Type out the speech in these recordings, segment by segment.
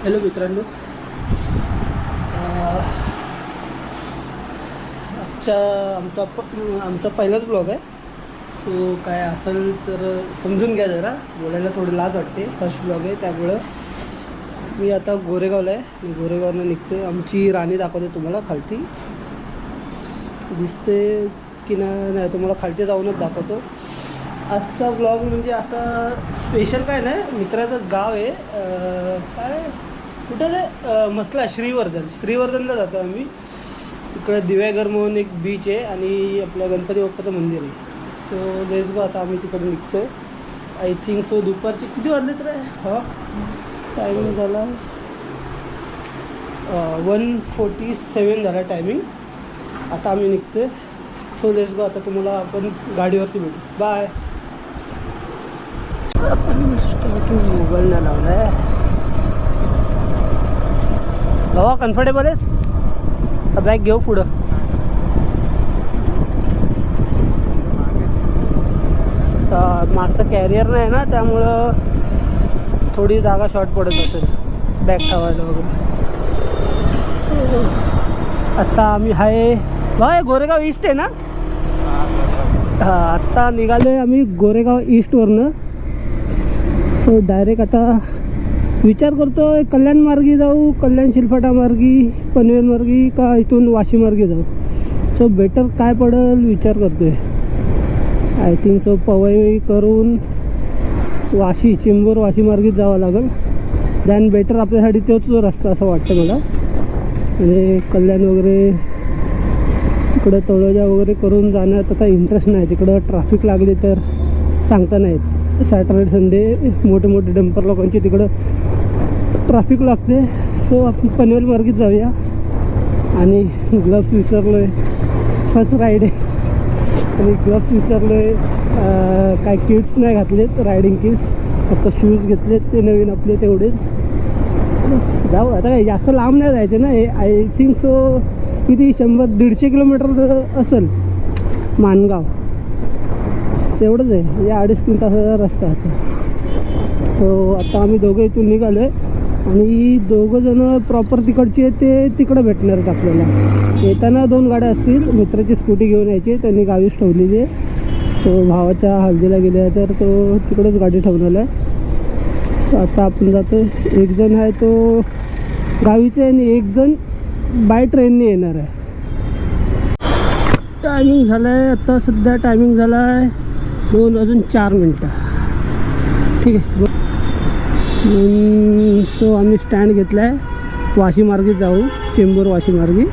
Hello मित्रांनो, आमचा पहिलाच ब्लॉग आहे. सो काय असेल तर समजून घ्या, जरा बोलायला थोडी लाज वाटते. फर्स्ट ब्लॉग आहे त्यामुळं मी आता गोरेगावला आहे. मी गोरेगावला निघतो. आमची राणी दाखवते तुम्हाला, खालती दिसते की नाही तुम्हाला खालती जाऊनच दाखवतो. आजचा ब्लॉग म्हणजे असा स्पेशल काय नाही, मित्राचं गाव आहे. काय कुठं आहे, मसला श्रीवर्धनला जातो आम्ही. तिकडे दिव्यागर म्हणून एक बीच आहे आणि आपलं गणपती बाप्पाचं मंदिर आहे. So let's go. आता आम्ही तिकडे निघतो. आय थिंक सो दुपारचे किती वाजले तर आहे, टायमिंग झाला 1:47 झाला टायमिंग. आता आम्ही निघतो. So let's go. आता तुम्हाला आपण गाडीवरती भेटू. बाय. आपण मोबाईल नाही लावला आहे. बाबा कम्फर्टेबल आहेस? बॅग घेऊ पुढं. मागचं कॅरियर नाही ना, त्यामुळं थोडी जागा शॉर्ट पडत असेल बॅग ठेवायला वगैरे. आत्ता आम्ही आहे बाय गोरेगाव ईस्ट आहे ना. हां, आत्ता निघालो आहे आम्ही गोरेगाव ईस्टवरनं. सो डायरेक्ट आता विचार करतो आहे कल्याण मार्गी जाऊ, कल्याण शिलफाटा मार्गी, पनवेल मार्गी, का इथून वाशी मार्गी जाऊ. सो बेटर काय पडेल विचार करतो आहे. आय थिंक सो पवई करून वाशी, चिंबूर वाशी मार्गीच जावं लागेल. दॅन बेटर आपल्यासाठी तोच रस्ता असं वाटतं मला. म्हणजे कल्याण वगैरे तिकडं तळोजा वगैरे करून जाण्यात आता इंटरेस्ट नाही. तिकडं ट्रॅफिक लागली तर सांगता नाहीत. सॅटर्डे संडे मोठे मोठे डंपर लोकांची तिकडं ट्रॅफिक लागते. सो आपण पनवेल मार्गीच जाऊया. आणि ग्लव्स विसरलो आहे, फर्स्ट राईड आहे आणि ग्लव्स विसरलो आहे. काय किट्स नाही घातलेत, रायडिंग किट्स, फक्त शूज घेतलेत ते नवीन आपले तेवढेच. जाऊ आता. काय जास्त लांब नाही जायचे ना. हे आय थिंक सो किती 100-150 किलोमीटर असेल माणगाव, तेवढंच आहे. या 2.5-3 तासाचा रस्ता असेल. सो आता आम्ही दोघं इथून निघालो आहे आणि दोघंजणं प्रॉपर तिकडचे ते तिकडं भेटणार आहेत आपल्याला. येताना 2 गाड्या असतील. मित्राची स्कूटी घेऊन यायची, त्यांनी गावीच ठेवलेली आहे. तो भावाच्या हल्दीला गेले तर तो तिकडंच गाडी ठेवलेला आहे. सो आता आपण जातो. एक जण आहे तो गावीचे आहे आणि एक जण बाय ट्रेनने येणार आहे. टायमिंग झालं आहे आता, सध्या टायमिंग झाला आहे 2:04. ठीक आहे. सो आम्ही स्टँड घेतला आहे. वाशी मार्गी जाऊ, चेंबूर वाशी मार्गी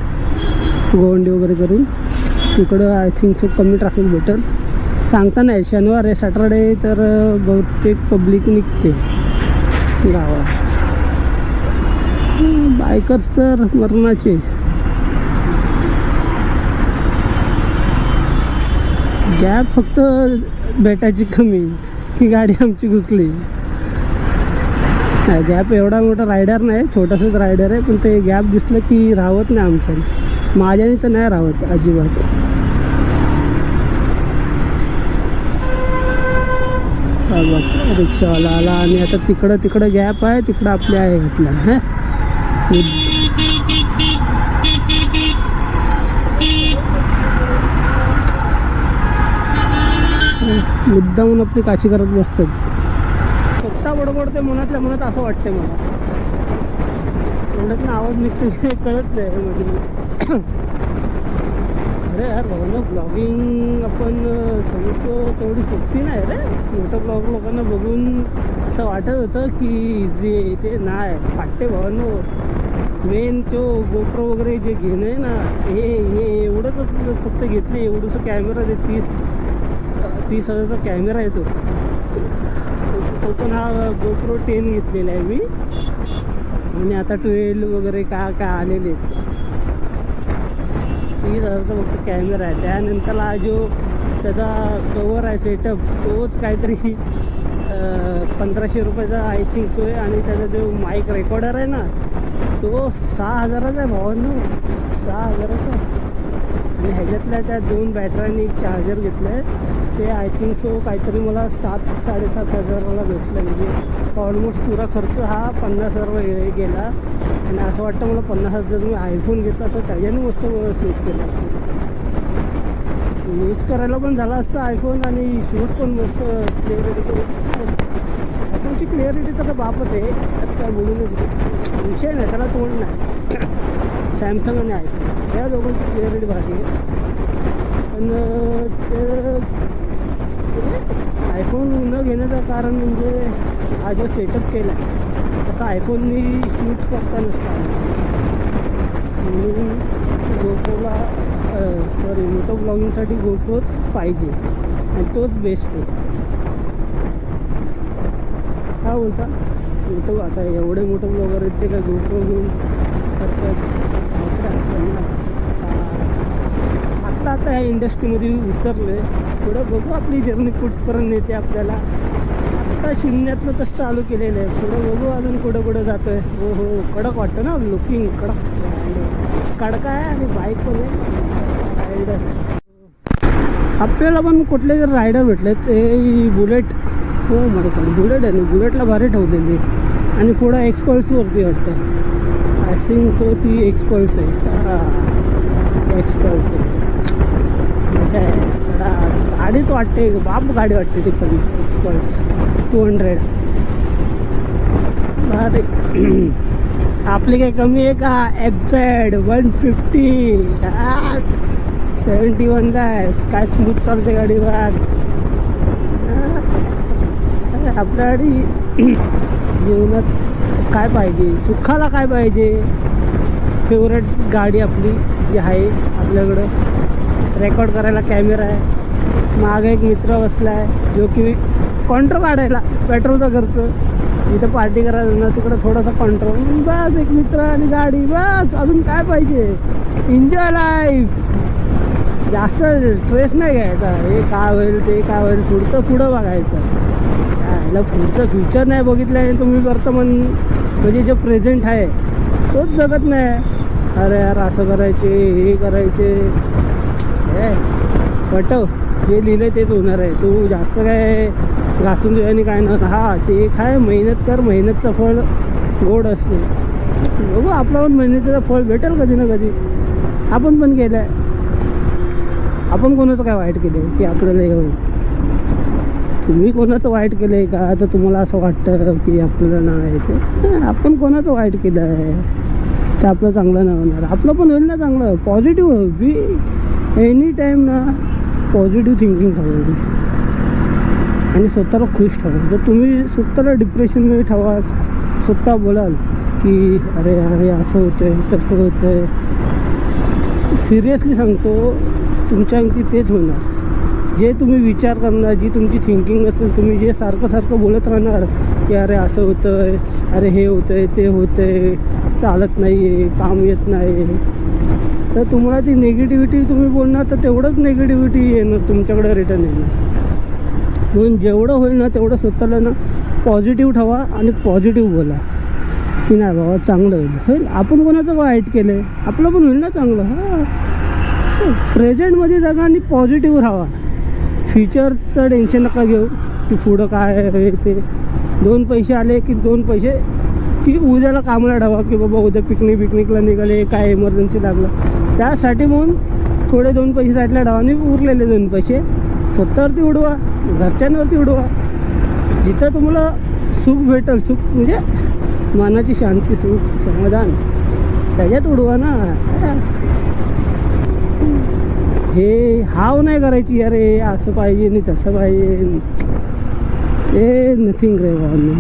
गोवंडी वगैरे करून. तिकडं आय थिंक सो कमी ट्रॅफिक भेटेल, सांगता नाही. शनिवार आहे, सॅटर्डे तर बहुतेक पब्लिक निघते गावात. बायकर्स तर मरणाचे. गॅप फक्त भेटायची कमी, ही गाडी आमची घुसली. नाही, गॅप एवढा मोठा रायडर नाही, छोटासाच रायडर आहे. पण ते गॅप दिसलं की राहत नाही आमच्या. माझ्याने तर नाही राहत अजिबात. रिक्षावाला आला आणि आता तिकडं गॅप आहे, तिकडं आपले आहे घातला. हां, मुद्दामून आपली काशी करत बसतात. स्वतः बडबड ते मनातल्या मनात असं वाटते मला. एवढ्यात ना आवाज निघतो हे कळत नाही मध्ये. अरे यार भाऊ, ब्लॉगिंग आपण समजतो तेवढी सोपी नाही रे. मोठं ब्लॉग लोकांना बघून असं वाटत होतं की इझी आहे, ते नाही. वाटते भावांनो. मेन तो गोप्रो वगैरे जे घेणं आहे ना, हे एवढंच फक्त घेतले. एवढंसं कॅमेरा ते 30,000चा कॅमेरा आहे तो पण. हा गोप्रो 10 घेतलेला आहे मी. आणि आता 12 वगैरे काय आलेले. 30,000चा फक्त कॅमेरा आहे. त्यानंतरला हा जो त्याचा कवर आहे सेटअप, तोच काहीतरी 1,500 रुपयाचा आय थिंक सो आहे. आणि त्याचा जो माईक रेकॉर्डर आहे ना, तो 6,000चा आहे भावांनो. 6,000चा. आणि ह्याच्यातल्या त्या 2 बॅटऱ्यांनी चार्जर घेतलं आहे. ते आय थिंक सो काहीतरी मला 7,000-7,500ला भेटलं. म्हणजे ऑलमोस्ट पुरा खर्च हा 50,000 गेला. आणि असं वाटतं मला 50,000 जर मी आयफोन घेतला असं त्याच्याने मस्त शूट केलं असतं. यूज करायला पण झाला असतं आयफोन आणि शूट पण मस्त क्लिअरिटी. आयफोनची क्लिअरिटी तर बापच आहे, त्यात काय बोलूनच विषय नाही, त्याला तोंड नाही. सॅमसंग आणि आयफोन या दोघांची क्लिअरिटी भारी आहे. पण ते आयफोन न घेण्याचं कारण म्हणजे हा जो सेटअप केला आहे तसा आयफोननी शूट करता नसता. म्हणून गोप्रोला मोटो ब्लॉगिंगसाठी गोप्रोच पाहिजे आणि तोच बेस्ट आहे. काय बोलता मोठं आता एवढे मोठे ब्लॉगर आहेत ते काय गोप्रो घेऊन करतात काहीतरी असेल ना. आता ह्या इंडस्ट्रीमध्ये उतरले, पुढं बघू आपली जर्नी कुठपर्यंत येते. आपल्याला आत्ता शून्यातनं तसं चालू केलेलं आहे, पुढं बघू अजून कुठं जातं आहे. हो कडक वाटतं ना लुकिंग, कडका आहे आणि बाईक पण आहे रायडर. आपल्याला पण कुठले जर रायडर भेटले ते बुलेट. हो माय गॉड बुलेट आहे ना, बुलेटला भारी ठेवलेली आणि पुढं एक्सपल्सवरती वाटतं. आय थिंक सो ती एक्सपल्स आहे. एक्सपल्स आहे गाडीच वाटते, बाप गाडी वाटते ती पण. एक्सपल्स 200 अरे आपली काही कमी आहे का. FZ 150 71 काय स्मूथ चालते गाडी बघ. आपल्या गाडी जीवनात काय पाहिजे, सुखाला काय पाहिजे. फेवरेट गाडी आपली जी आहे आपल्याकडं, रेकॉर्ड करायला कॅमेरा आहे, मागे एक मित्र बसला आहे जो की कॉन्ट्रो काढायला पेट्रोलचा खर्च, इथं पार्टी करायला ना तिकडं थोडासा कॉन्ट्रो, बस एक मित्र आणि गाडी, बस अजून काय पाहिजे. एन्जॉय लाईफ, जास्त स्ट्रेस नाही घ्यायचा. हे काय होईल ते काय होईल, पुढं बघायचं. याला पुढचं फ्युचर नाही बघितलं आहे तुम्ही, वर्तमान म्हणजे जे प्रेझेंट आहे तोच जगत नाही. अरे यार असं करायचे, हे करायचे, पटव जे लिहिलं तेच होणार आहे. तू जास्त काय घासून तुझ्याने काय ना. हा ते काय मेहनत कर, मेहनतचं फळ गोड असते. बघू आपला पण मेहनतीचं फळ भेटेल कधी ना कधी. आपण पण केलं आहे. आपण कोणाचं काय वाईट केलं आहे की आपल्याला हे होईल. तुम्ही कोणाचं वाईट केलं आहे का तर तुम्हाला असं वाटतं की आपल्याला नाही ते. आपण कोणाचं वाईट केलं आहे ते आपलं चांगलं नाही होणार. आपलं पण होईल ना चांगलं. पॉझिटिव्ह बी एनी टाईम ना, पॉझिटिव्ह थिंकिंग ठेवायची आणि स्वतःला खुश ठेवा. जर तुम्ही स्वतःला डिप्रेशनमध्ये ठेवा, स्वतः बोलाल की अरे अरे असं होतं आहे तसं होतं आहे, सिरियसली सांगतो तुमच्या अंगी तेच होणार. जे तुम्ही विचार करणार, जी तुमची थिंकिंग असेल, तुम्ही जे सारखं बोलत राहणार की अरे असं होतं आहे, अरे हे होतं आहे, ते होतं आहे, चालत नाही आहे, काम येत नाही, तर तुम्हाला ती निगेटिव्हिटी तुम्ही बोलणार तर तेवढंच निगेटिव्हिटी येणार तुमच्याकडे रिटर्न येणार. म्हणून जेवढं होईल ना तेवढं स्वतःला ना पॉझिटिव्ह ठेवा आणि पॉझिटिव्ह बोला की नाही बाबा चांगलं होईल. आपण कोणाचं वाईट केलं आहे, आपलं पण होईल ना चांगलं. हां प्रेझेंटमध्ये जगा आणि पॉझिटिव्ह राहा. फ्युचरचं टेन्शन नका घेऊ की पुढं काय आहे ते. 2 पैसे आले की 2 पैसे की उद्याला कामाला ठेवा की बाबा उद्या पिकनिकला निघाले, काय इमर्जन्सी लागलं त्यासाठी म्हणून थोडे 2 पैसे साईडला ठेवा आणि उरलेले 2 पैसे स्वतःवरती उडवा, घरच्यांवरती उडवा. जिथं तुम्हाला सुख भेटेल, सुख म्हणजे मनाची शांती, सुख, समाधान त्याच्यात उडवा ना. हे हाव नाही करायची अरे असं पाहिजे नाही तसं पाहिजे, ते नथिंग रे भावना.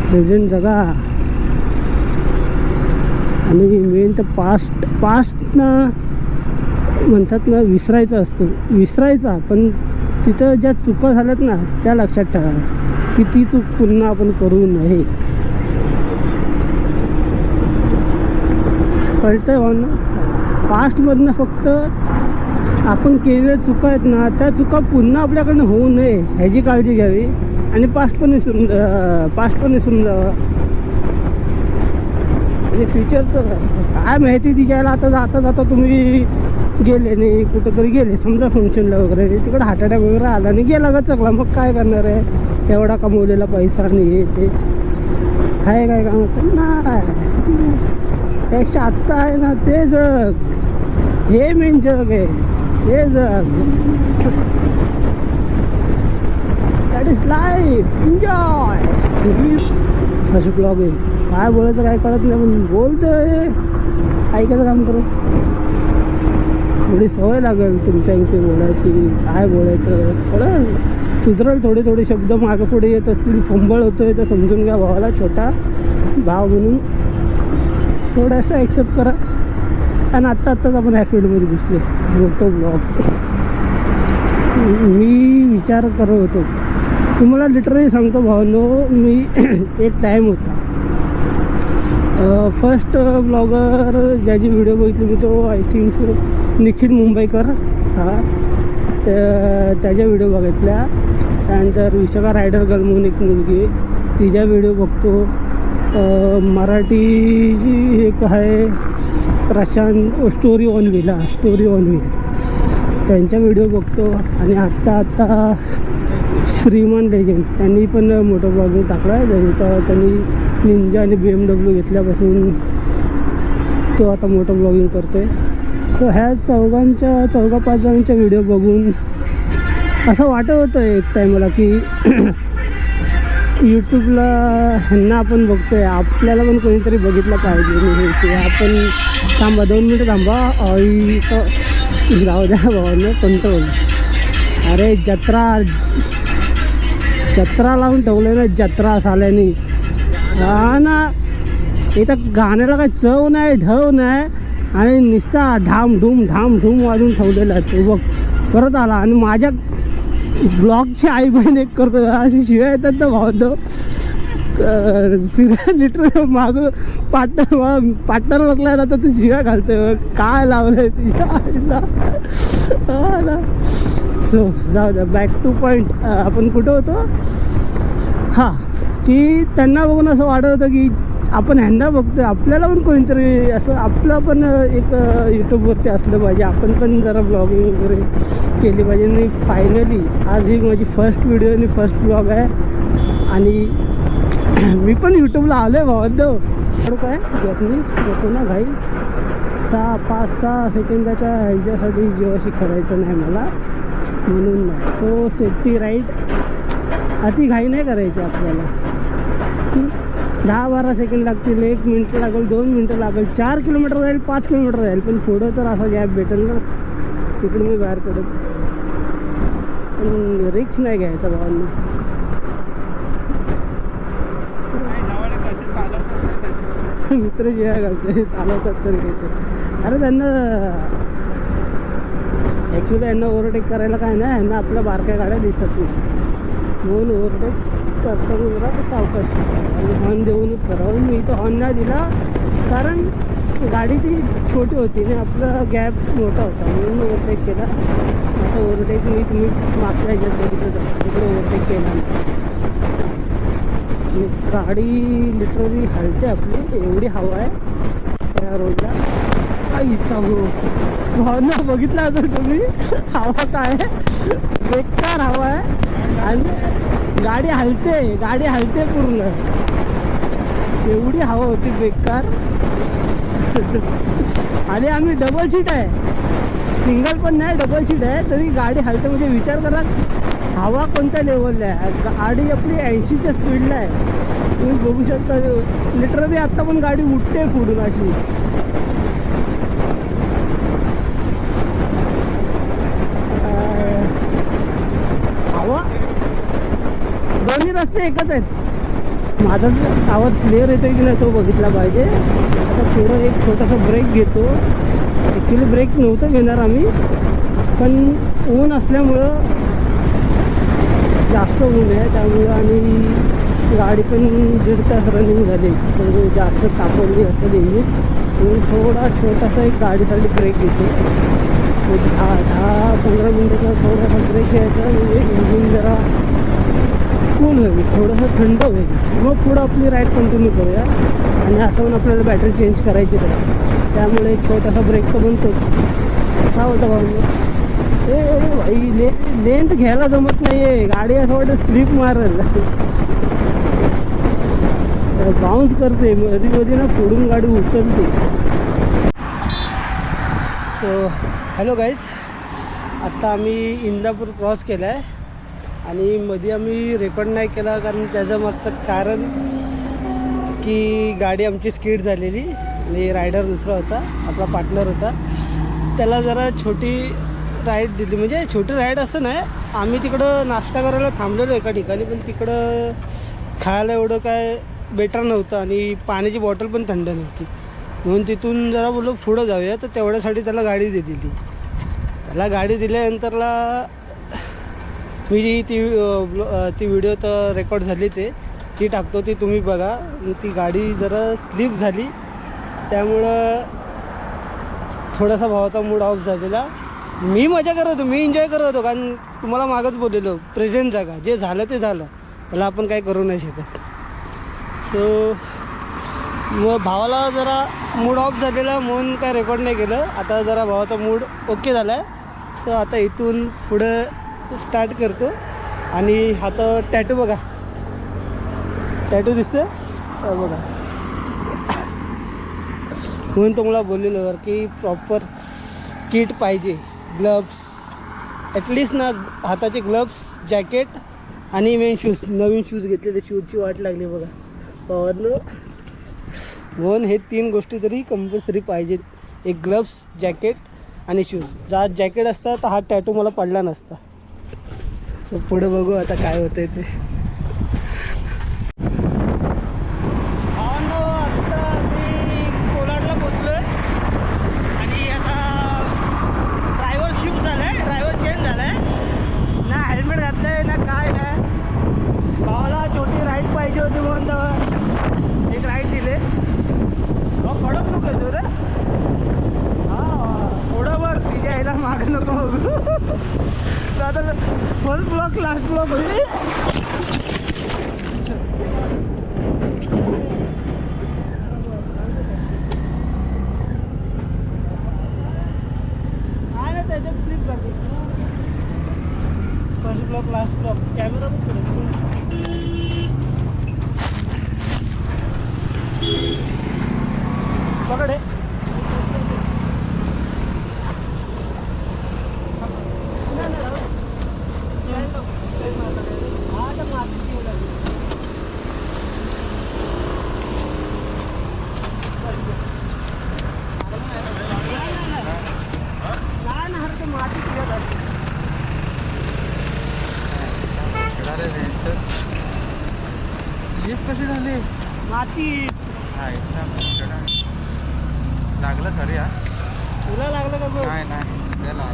प्रेझेंट जगा आणि मेन तर पास्ट ना म्हणतात ना विसरायचं असतं, विसरायचा. पण तिथं ज्या चुका झाल्यात ना त्या लक्षात ठेवा की ती चूक पुन्हा आपण करू नये. कळतंय भावना. पास्टमधनं फक्त आपण केलेल्या चुका आहेत ना त्या चुका पुन्हा आपल्याकडनं होऊ नये ह्याची काळजी घ्यावी आणि पास्ट पण विसरून जावं. आणि फ्युचरचं काय माहिती तिच्याला. आता जाता तुम्ही गेले नाही कुठंतरी गेले समजा फंक्शनला वगैरे तिकडे हार्ट अटॅक वगैरे आला नाही गेला का चकला मग काय करणार आहे एवढा कमवलेला पैसा नाही हे ते आहे काय काम असतं नाही त्यापेक्षा आत्ता आहे ना ते जग हे मेन जग आहे हे जग that is life enjoy first blog आहे काय बोलायचं काय कळत नाही पण बोलतोय ऐकायचं काम करू थोडी सवय लागेल तुमच्या इथे बोलायची काय बोलायचं कळलं सुधरल थोडे थोडे शब्द मागं पुढे येत असतील फंबळ होतोय तर समजून घ्या भावाला छोटा भाव म्हणून थोडंसं ॲक्सेप्ट करा आणि आत्ताच आपण ह्या फील्डमध्ये घुसलो मोठं ब्लॉग मी विचार करत होतो तुम्हाला लिटरली सांगतो भावांनो मी एक टाईम होता फर्स्ट ब्लॉगर ज्याची व्हिडिओ बघितली मी तो आय थिंक निखिल मुंबईकर हा त्याच्या व्हिडिओ बघितल्या त्यानंतर विशाखा रायडर गर्ल म्हणून एक मुलगी तिच्या व्हिडिओ बघतो मराठी जी एक आहे Prashant story on wheel story on wheel त्यांच्या व्हिडिओ बघतो आणि आत्ता श्रीमान लेजेंड त्यांनी पण मोठं ब्लॉगिंग टाकला आहे त्यांनी निंजा आणि BMW घेतल्यापासून तो आता मोठं ब्लॉगिंग करतो आहे सो ह्या चौघा पाच जणांच्या व्हिडिओ बघून असं वाटत होतं एक टायमाला की यूट्यूबला ह्यांना आपण बघतो आहे आपल्याला पण कोणीतरी बघितलं पाहिजे ते आपण थांबा 2 मिनटं थांबा ऑईचं जाऊ द्या भावांना कंट्रोल अरे जत्रा लावून ठेवलं ना जत्रा साल्यानी हा ना इथं गाण्याला काय चव नाही ढव नाही आणि नुसता ढाम ढूम वाजून ठेवलेला आहे तो बघ परत आला आणि माझ्या ब्लॉगची आई बहीण एक करतो अशी शिवाय येतात ना भावतो लिटर मागं पार्टनर बसलाय ना तर तू शिव्या घालतोय काय लावलंय तुझ्या आईला सो जाऊ द्या बॅक टू पॉईंट आपण कुठं होतो हां की त्यांना बघून असं वाटत होतं की आपण ह्यांना बघतोय आपल्याला पण कोणीतरी असं आपलं पण एक यूट्यूबवरती असलं पाहिजे आपण पण जरा ब्लॉगिंग वगैरे केली पाहिजे आणि फायनली आज ही माझी फर्स्ट व्हिडिओ आणि फर्स्ट ब्लॉग आहे आणि मी पण यूट्यूबला आलो आहे भावा काय घेतो ना घाई 5-6 सेकंदाच्या ह्याच्यासाठी जीवाशी खेळायचं नाही मला म्हणून नाही सो सेफ्टी राईट अति घाई नाही करायची आपल्याला 10-12 सेकंड लागतील 1 मिनिट लागेल 2 मिनटं लागेल 4 किलोमीटर जाईल 5 किलोमीटर जाईल पण पुढं तर असा गॅप भेटेल ना तिकडून मी बाहेर पडेल पण रिक्स नाही घ्यायचा भावांना मित्र जे घालते चालवतात तर कसे अरे त्यांना ॲक्च्युली यांना ओव्हरटेक करायला काय नाही यांना आपल्या बारक्या गाड्या दिसत नाही म्हणून ओव्हरटेक करताना जरा सावकाश आणि हॉर्न देऊनच करावं मी इथं हॉर्न नाही दिला कारण गाडी ती छोटी होती आणि आपला गॅप मोठा होता म्हणून ओव्हरटेक केला आता ओव्हरटेक मी तुम्ही मागच्या ह्याच्यात बघितलं तिकडे ओव्हरटेक केला गाडी लिटरली हलते आपली एवढी हवा आहे त्या रोडला काहीच भावना बघितला असेल तुम्ही हवा काय बेकार हवा आहे आणि गाडी हलते पूर्ण एवढी हवा होती बेकार आणि आम्ही डबल सीट आहे सिंगल पण नाही डबल सीट आहे तरी गाडी हलते म्हणजे विचार करा हवा कोणत्या लेवलला आहे गाडी आपली 80च्या स्पीडला आहे तुम्ही बघू शकता लिटरली आत्ता पण गाडी उठते पुढून अशी हवा दोन्ही रस्ते एकच आहेत माझाच आवाज क्लिअर येतोय की नाही तो बघितला पाहिजे आता थोडं एक छोटासा ब्रेक घेतो ॲक्च्युली ब्रेक नव्हतं घेणार आम्ही पण ऊन असल्यामुळं जास्त ऊन आहे त्यामुळं आणि गाडी पण 1.5 तास रनिंग झाली सो जास्त तापवली असं इंजिन म्हणून थोडा छोटासा एक गाडीसाठी ब्रेक घेतो 10-15 मिनिटाचा थोडासा ब्रेक घ्यायचा म्हणजे इंजिन जरा कूल होईल थोडंसं थंड होईल मग पुढं आपली राईड कंटिन्यू करूया आणि असं पण आपल्याला बॅटरी चेंज करायची तर त्यामुळे एक छोटासा ब्रेक तर बनतोच कसा होता भाऊ ए भाई लेंथ घ्यायला जमत नाहीये गाडी असं वाटतं स्लिप मारल बाउन्स करते मध्ये मध्ये ना फोडून गाडी उचलते. सो हॅलो गाईज, आत्ता आम्ही इंदापूर क्रॉस केला आहे आणि मध्ये आम्ही रेकॉर्ड नाही केला कारण त्याचं मागचं कारण की गाडी आमची स्किड झालेली आणि रायडर दुसरा होता, आपला पार्टनर होता, त्याला जरा छोटी राईड दिली. म्हणजे छोटी राईड असं नाही, आम्ही तिकडं नाश्ता करायला थांबलेलो एका ठिकाणी, पण तिकडं खायला एवढं काय बेटर नव्हतं आणि पाण्याची बॉटल पण थंड नव्हती, म्हणून तिथून जरा बोललो पुढं जाऊया. तर तेवढ्यासाठी त्याला गाडी दिली. त्याला गाडी दिल्यानंतरला मी ती व्हिडिओ तर रेकॉर्ड झालीच आहे, ती टाकतो, ती तुम्ही बघा. ती गाडी जरा स्लिप झाली त्यामुळं थोडासा भावाचा मूड ऑफ झालेला. मी मजा करत होतो, मी एन्जॉय करत होतो, कारण तुम्हाला मागच बोललेलो प्रेझेंट जागा, जे झालं ते झालं, त्याला आपण काही करू नाही शकत. सो मग भावाला जरा मूड ऑफ झालेला म्हणून काय रेकॉर्ड नाही केलं. आता जरा भावाचा मूड ओके झाला आहे. सो आता इथून पुढं स्टार्ट करतो. आणि आता टॅटू बघा, टॅटू दिसतोय बघा, म्हणून तुम्हाला बोललेलो की प्रॉपर किट पाहिजे, ग्लव्स ॲटलिस्ट ना, हाताचे ग्लव्स, जॅकेट आणि मेन शूज. नवीन शूज घेतलेले, शूजची वाट लागली बघा पवरनं. म्हणून हे 3 गोष्टी तरी कंपल्सरी पाहिजेत, एक ग्लव्स, जॅकेट आणि शूज. जर जॅकेट असता तर हा टॅटू मला पडला नसता. तर पुढे बघू आता काय होतंय ते. पाहिजे होती म्हणून एक राईड दिले. कडक नको येतो रे, हां थोडं बघ तिच्या यायला मागं नको बघू. आता फर्स्ट ब्लॉक लास्ट ब्लॉक होईल. आहे ना त्याच्यात स्लिप करते. First block last block camera पकडे. स्लिप कशी झाली माती लागलं खरी हा. तुला लागलं का बघ. नाही नाही त्याला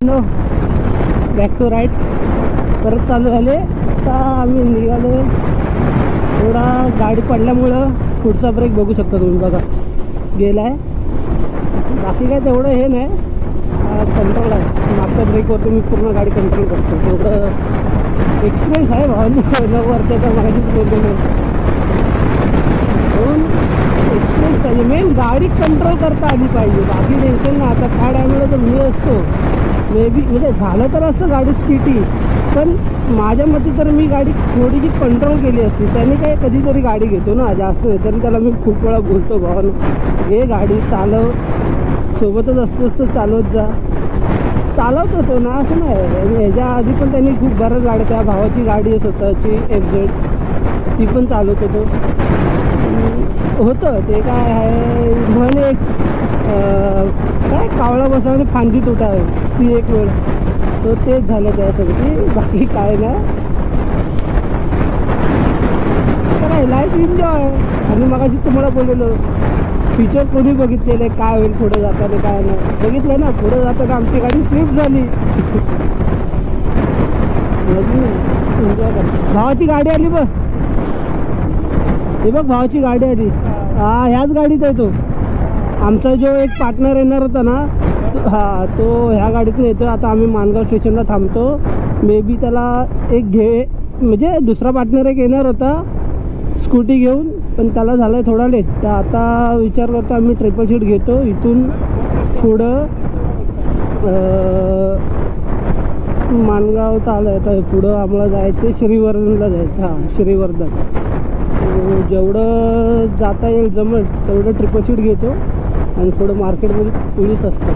नो बॅक टू राईट परत चालू झाले. आता आम्ही निघालो. थोडा गाडी पडल्यामुळं पुढचा ब्रेक बघू शकता तुम्ही, बघा गेला आहे. बाकी काय तेवढं हे नाही, कंट्रोल आहे. मागच्या ब्रेकवरती मी पूर्ण गाडी कंट्रोल करतो. तेवढं एक्सपिरियन्स आहे भावांनी 9 वर्षाचा माझीच बोललेलो. म्हणून एक्सपिरियन्स पाहिजे, मेन गाडी कंट्रोल करता आली पाहिजे. बाकी टेन्शन ना. आता त्या टायमाला तर मी असतो मे बी, म्हणजे झालं तर असतं गाडी स्किटी, पण माझ्या मते तर मी गाडी थोडीशी कंट्रोल केली असती. त्याने काय कधीतरी गाडी घेतो ना, जास्त नाही तरी त्याला मी खूप वेळा बोलतो भावानं हे गाडी चालव, सोबतच असतोच तो चालवत जा. चालवत होतो ना असं नाही. आणि ह्याच्या आधी पण त्यांनी खूप बऱ्याच गाड्या, त्या भावाची गाडी आहे स्वतःची FZ, ती पण चालवत होतो. होतं ते काय आहे म्हणे एक काय कावळा बसा आणि फांदी तुटावे, ती एक वेळ. सो तेच झालं त्यासाठी, बाकी काय ना. काय लाईफ एन्जॉय. आणि मगाशी तुम्हाला बोललेलो फ्युचर कोणी बघितलेलं आहे, काय होईल पुढे जाताना काय नाही. बघितलं ना पुढे जाताना आमची गाडी स्लिप झाली. एन्जॉय कर. भावाची गाडी आली बघ, हे बघ भावाची गाडी आली. हा ह्याच गाडीत आहे तो. आमचा जो एक पार्टनर येणार होता ना, हा तो ह्या गाडीतून येतो. आता आम्ही मानगाव स्टेशनला थांबतो. मे बी त्याला एक म्हणजे दुसरा पार्टनर एक येणार होता स्कूटी घेऊन, पण त्याला झालं आहे थोडा लेट. तर आता विचार करतो आम्ही ट्रिपल सीट घेतो. इथून पुढं मानगाव तर आलं आहे, तर पुढं आम्हाला जायचं श्रीवर्धनला जायचं. हां श्रीवर्धन. सो जेवढं जाता येईल जमल तेवढं ट्रिपल सीट घेतो. आणि पुढं मार्केटमध्ये पोलीस असतात,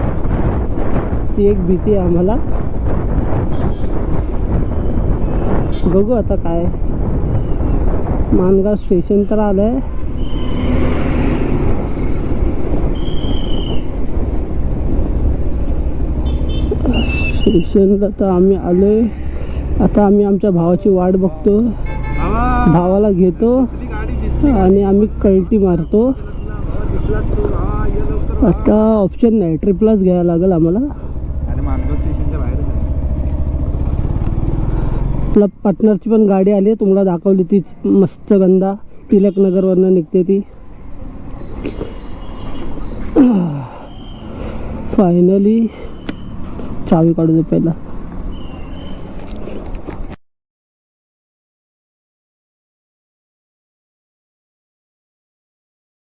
ती एक भीती आहे आम्हाला. बघू आता काय. मानगाव स्टेशन तर आलं आहे. स्टेशनला तर आम्ही आलो आहे. आता आम्ही आमच्या भावाची वाट बघतो, भावाला घेतो आणि आम्ही कल्टी मारतो. आता ऑप्शन नाही, ट्रिपलाच घ्यायला लागेल आम्हाला. आणि मानगाव स्टेशनच्या बाहेर आपला पार्टनरची पण गाडी आली आहे, तुम्हाला दाखवली तीच मस्त गंदा टिळकनगरवरनं निघते ती. फायनली चावी काढू दे पहिला.